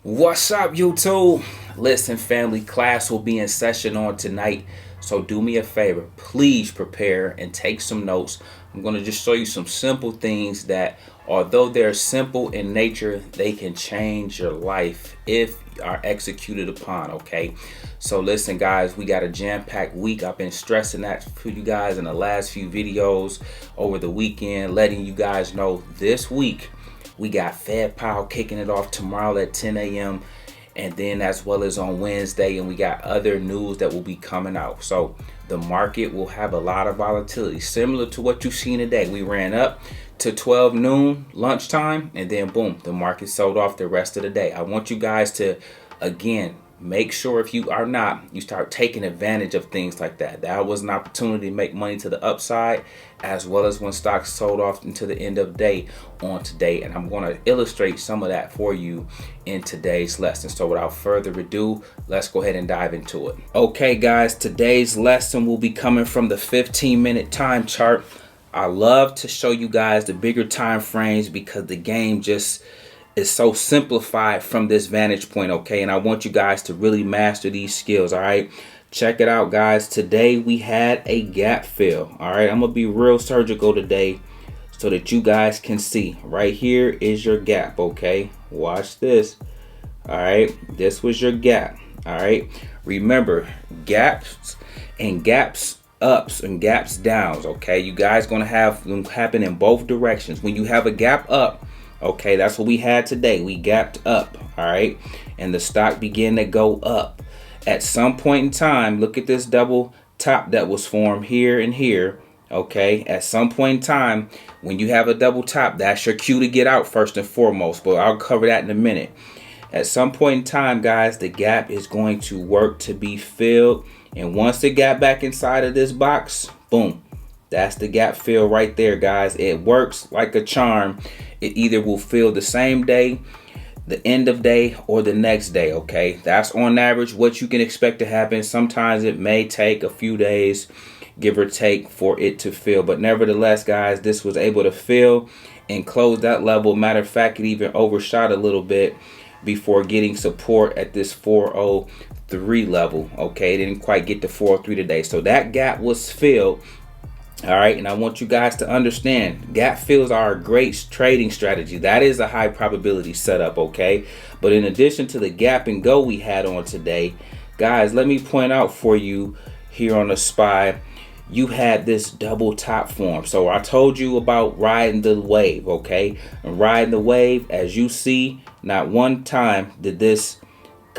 What's up, YouTube? Listen, family, class will be in session on tonight. So do me a favor, please prepare and take some notes. I'm going to just show you some simple things that, although they're simple in nature, they can change your life if are executed upon. Okay, so listen, guys, we got a jam-packed week. I've been stressing that for you guys in the last few videos over the weekend, letting you guys know this week we got Fed Power kicking it off tomorrow at 10 a.m. and then as well as on Wednesday, and we got other news that will be coming out. So the market will have a lot of volatility, similar to what you've seen today. We ran up to 12 noon lunchtime, and then boom, the market sold off the rest of the day. I want you guys to, again, make sure if you are not, you start taking advantage of things like that. That was an opportunity to make money to the upside, as well as when stocks sold off into the end of day on today. And I'm going to illustrate some of that for you in today's lesson. So without further ado, let's go ahead and dive into it. Okay, guys, today's lesson will be coming from the 15-minute time chart. I love to show you guys the bigger time frames because the game just is so simplified from this vantage point, okay? And I want you guys to really master these skills, all right? Check it out, guys. Today we had a gap fill, all right? I'm gonna be real surgical today so that you guys can see. Right here is your gap, okay? Watch this, all right? This was your gap, all right? Remember, gaps and gaps ups and gaps downs, okay? You guys gonna have them happen in both directions. When you have a gap up, okay, that's what we had today. We gapped up, all right, and the stock began to go up. At some point in time, look at this double top that was formed here and here, okay? At some point in time, when you have a double top, that's your cue to get out first and foremost, but I'll cover that in a minute. At some point in time, guys, the gap is going to work to be filled, and once it got back inside of this box, boom, that's the gap fill right there, guys. It works like a charm. It either will fill the same day, the end of day, or the next day, okay? That's on average what you can expect to happen. Sometimes it may take a few days, give or take, for it to fill. But nevertheless, guys, this was able to fill and close that level. Matter of fact, it even overshot a little bit before getting support at this 403 level, okay? It didn't quite get to 403 today. So that gap was filled. All right, and I want you guys to understand, gap fills are a great trading strategy. That is a high probability setup, okay? But in addition to the gap and go we had on today, guys, let me point out for you here on the SPY, you had this double top form. So I told you about riding the wave, okay? And riding the wave, as you see, not one time did this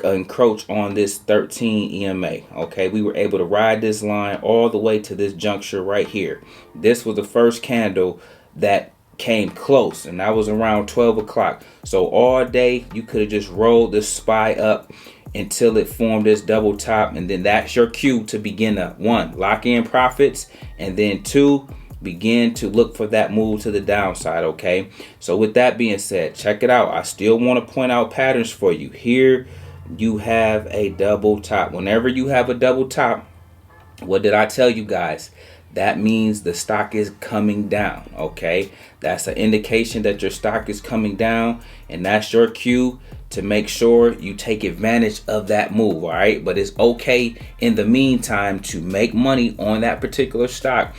encroach on this 13 EMA. Okay, we were able to ride this line all the way to this juncture right here. This was the first candle that came close, and that was around 12 o'clock. So all day you could have just rolled this SPY up until it formed this double top, and then that's your cue to begin to, one, lock in profits, and then two, begin to look for that move to the downside. Okay, so with that being said, check it out. I still want to point out patterns for you here. You have a double top. Whenever you have a double top, what did I tell you guys? That means the stock is coming down, okay? That's an indication that your stock is coming down, and that's your cue to make sure you take advantage of that move, all right? But it's okay in the meantime to make money on that particular stock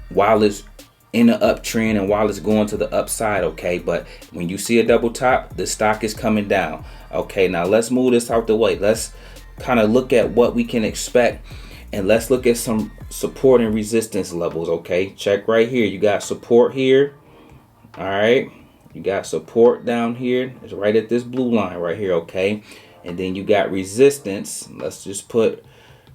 while it's in the uptrend and while it's going to the upside, okay? But when you see a double top, the stock is coming down. Okay, now let's move this out the way. Let's kind of look at what we can expect, and let's look at some support and resistance levels, okay? Check right here. You got support here, all right? You got support down here. It's right at this blue line right here, okay? And then you got resistance. Let's just put,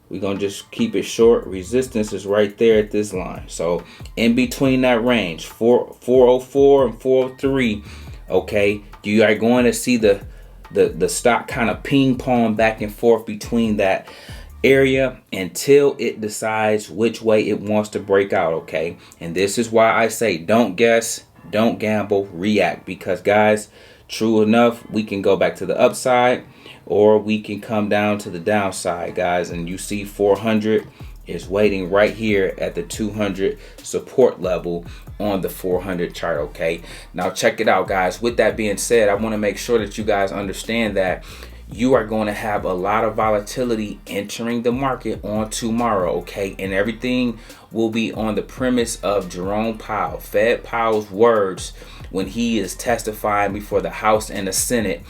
we're going to just keep it short. Resistance is right there at this line. So in between that range, 404 and 403, okay, you are going to see the stock kind of ping pong back and forth between that area until it decides which way it wants to break out, okay? And this is why I say don't guess, don't gamble, react. Because guys, true enough, we can go back to the upside or we can come down to the downside, guys. And you see 400 is waiting right here at the 200 support level on the 400 chart. Okay, now check it out, guys. With that being said, I want to make sure that you guys understand that you are going to have a lot of volatility entering the market on tomorrow, okay? And everything will be on the premise of Jerome Powell, Fed Powell's words when he is testifying before the House and the Senate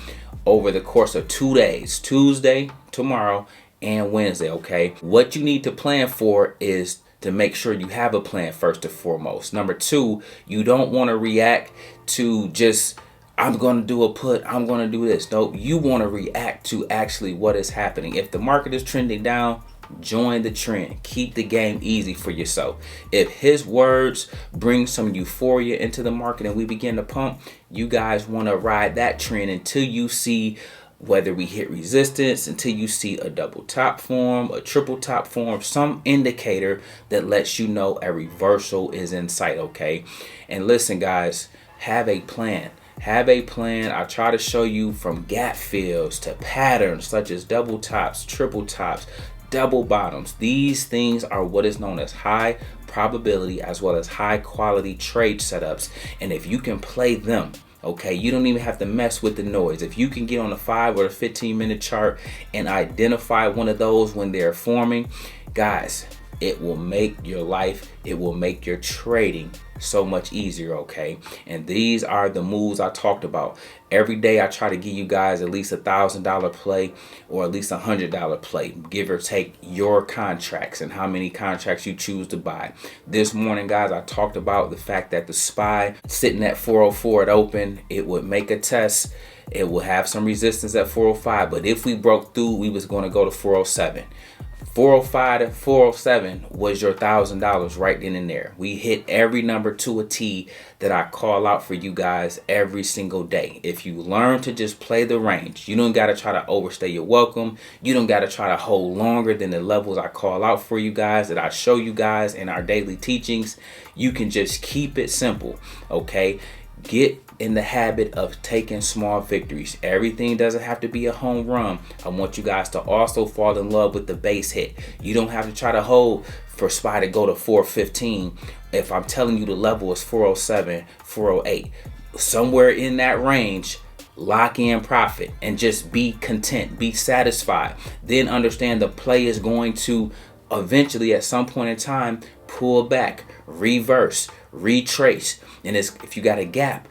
over the course of 2 days, Tuesday, tomorrow, and Wednesday, okay? What you need to plan for is to make sure you have a plan first and foremost. Number two, you don't want to react to just, I'm going to do a put, I'm going to do this. No, you want to react to actually what is happening. If the market is trending down, join the trend. Keep the game easy for yourself. If his words bring some euphoria into the market and we begin to pump, you guys want to ride that trend until you see whether we hit resistance, until you see a double top form, a triple top form, some indicator that lets you know a reversal is in sight, okay? And listen, guys, have a plan. Have a plan. I try to show you from gap fills to patterns such as double tops, triple tops, double bottoms. These things are what is known as high probability as well as high quality trade setups. And if you can play them, okay, you don't even have to mess with the noise. If you can get on a 5 or a 15-minute chart and identify one of those when they're forming, guys, it will make your life, it will make your trading so much easier, okay? And these are the moves I talked about. Every day I try to give you guys at least $1,000 play or at least $100 play, give or take your contracts and how many contracts you choose to buy. This morning, guys, I talked about the fact that the SPY sitting at 404 at open, it would make a test. It will have some resistance at 405, but if we broke through, we was going to go to 407. 405 to 407 was your $1,000 right then and there. We hit every number to a T that I call out for you guys every single day. If you learn to just play the range, you don't got to try to overstay your welcome. You don't got to try to hold longer than the levels I call out for you guys, that I show you guys in our daily teachings. You can just keep it simple, okay? Get in the habit of taking small victories. Everything doesn't have to be a home run. I want you guys to also fall in love with the base hit. You don't have to try to hold for SPY to go to 415 if I'm telling you the level is 407, 408. Somewhere in that range, lock in profit and just be content, be satisfied. Then understand the play is going to eventually at some point in time pull back, reverse, retrace. And if you got a gap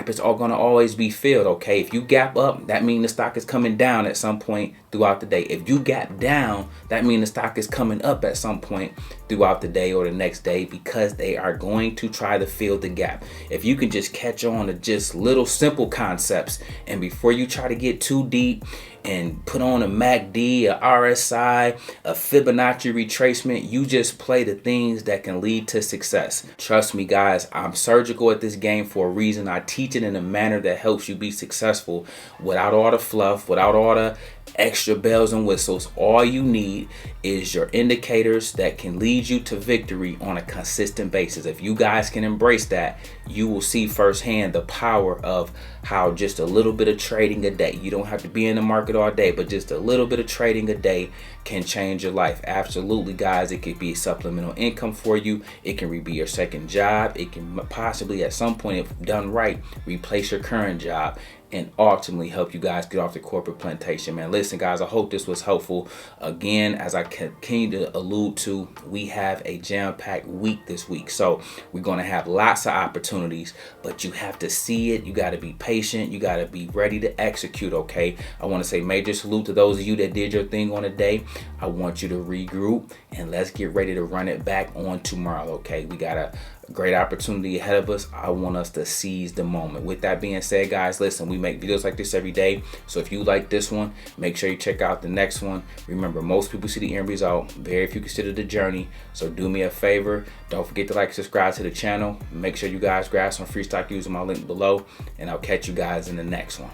is all going to always be filled, okay? If you gap up, that means the stock is coming down at some point throughout the day. If you gap down, that means the stock is coming up at some point throughout the day or the next day, because they are going to try to fill the gap. If you can just catch on to just little simple concepts, and before you try to get too deep and put on a MACD, a RSI, a Fibonacci retracement, you just play the things that can lead to success. Trust me, guys, I'm surgical at this game for a reason. I teach it in a manner that helps you be successful without all the fluff, without all the extra bells and whistles. All you need is your indicators that can lead you to victory on a consistent basis. If you guys can embrace that, you will see firsthand the power of how just a little bit of trading a day, you don't have to be in the market all day, but just a little bit of trading a day can change your life. Absolutely, guys. It could be supplemental income for you. It can be your second job. It can possibly at some point, if done right, replace your current job and ultimately help you guys get off the corporate plantation, man. Listen, guys, I hope this was helpful. Again, as I continue to allude to, we have a jam-packed week this week. So we're going to have lots of opportunities, but you have to see it. You got to be patient. You got to be ready to execute, okay? I want to say major salute to those of you that did your thing on a day. I want you to regroup and let's get ready to run it back on tomorrow, okay? We got a great opportunity ahead of us. I want us to seize the moment. With that being said, guys, listen, we make videos like this every day. So if you like this one, make sure you check out the next one. Remember, most people see the end result. Very few consider the journey. So do me a favor. Don't forget to like, subscribe to the channel. Make sure you guys grab some free stock using my link below. And I'll catch you guys in the next one.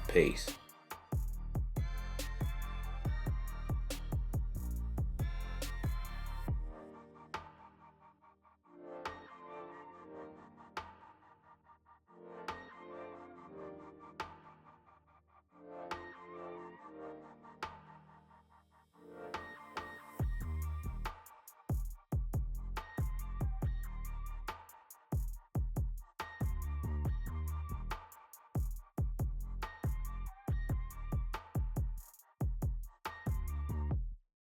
Peace.